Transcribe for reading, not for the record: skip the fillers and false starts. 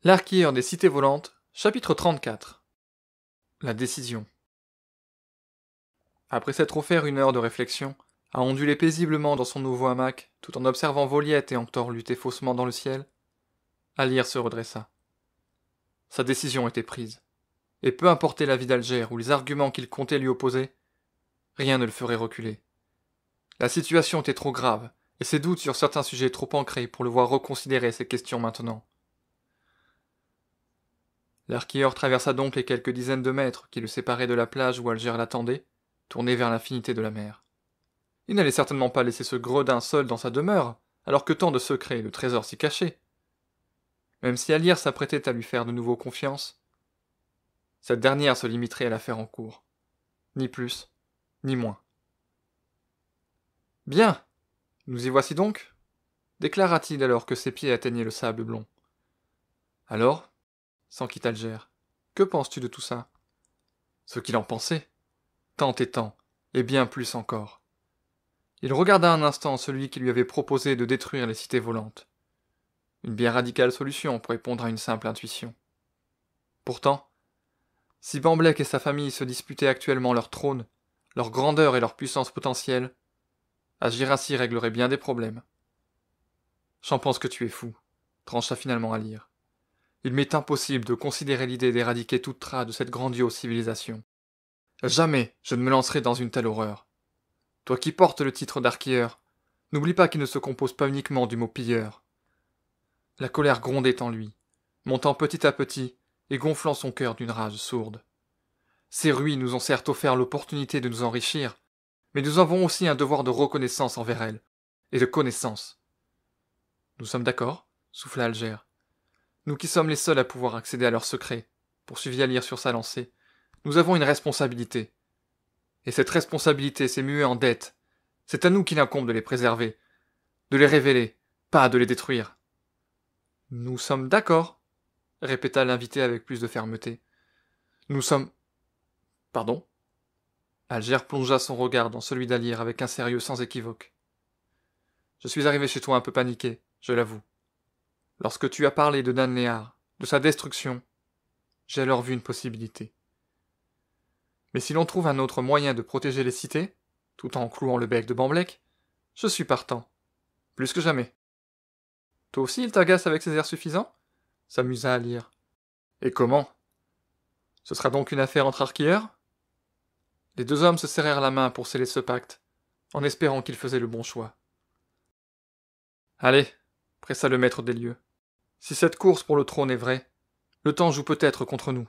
L'arquilleur des cités volantes, chapitre 34. La décision. Après s'être offert 1 heure de réflexion, à onduler paisiblement dans son nouveau hamac, tout en observant Voliette et Anctor lutter faussement dans le ciel, Alyre se redressa. Sa décision était prise, et peu importait l'avis d'Alger ou les arguments qu'il comptait lui opposer, rien ne le ferait reculer. La situation était trop grave, et ses doutes sur certains sujets trop ancrés pour le voir reconsidérer ces questions maintenant. L'arquilleur traversa donc les quelques dizaines de mètres qui le séparaient de la plage où Alger l'attendait, tourné vers l'infinité de la mer. Il n'allait certainement pas laisser ce gredin seul dans sa demeure, alors que tant de secrets et de trésors s'y cachaient. Même si Alyre s'apprêtait à lui faire de nouveau confiance, cette dernière se limiterait à l'affaire en cours. Ni plus, ni moins. « Bien, nous y voici donc » déclara-t-il alors que ses pieds atteignaient le sable blond. « Alors, sans quitter Alger, que penses-tu de tout ça ?» Ce qu'il en pensait, tant et tant, et bien plus encore. Il regarda un instant celui qui lui avait proposé de détruire les cités volantes. Une bien radicale solution pour répondre à une simple intuition. Pourtant, si Bamblek et sa famille se disputaient actuellement leur trône, leur grandeur et leur puissance potentielle, Agirassi réglerait bien des problèmes. J'en pense que tu es fou, trancha finalement Alyre. Il m'est impossible de considérer l'idée d'éradiquer toute trace de cette grandiose civilisation. Jamais je ne me lancerai dans une telle horreur. Toi qui portes le titre d'arquilleur, n'oublie pas qu'il ne se compose pas uniquement du mot pilleur. La colère grondait en lui, montant petit à petit et gonflant son cœur d'une rage sourde. Ces ruines nous ont certes offert l'opportunité de nous enrichir, mais nous avons aussi un devoir de reconnaissance envers elles, et de connaissance. Nous sommes d'accord, souffla Alger. Nous qui sommes les seuls à pouvoir accéder à leurs secrets, poursuivit Alyre sur sa lancée, nous avons une responsabilité. Et cette responsabilité s'est muée en dette. C'est à nous qu'il incombe de les préserver, de les révéler, pas de les détruire. Nous sommes d'accord, répéta l'invité avec plus de fermeté. Nous sommes... Pardon ? Alger plongea son regard dans celui d'Alyre avec un sérieux sans équivoque. Je suis arrivé chez toi un peu paniqué, je l'avoue. Lorsque tu as parlé de Danléar, de sa destruction, j'ai alors vu une possibilité. Mais si l'on trouve un autre moyen de protéger les cités, tout en clouant le bec de Bamblek, je suis partant. Plus que jamais. Toi aussi il t'agace avec ses airs suffisants ? S'amusa Alyre. Et comment ? Ce sera donc une affaire entre arquilleurs ? Les deux hommes se serrèrent la main pour sceller ce pacte, en espérant qu'ils faisaient le bon choix. Allez, pressa le maître des lieux. Si cette course pour le trône est vraie, le temps joue peut-être contre nous.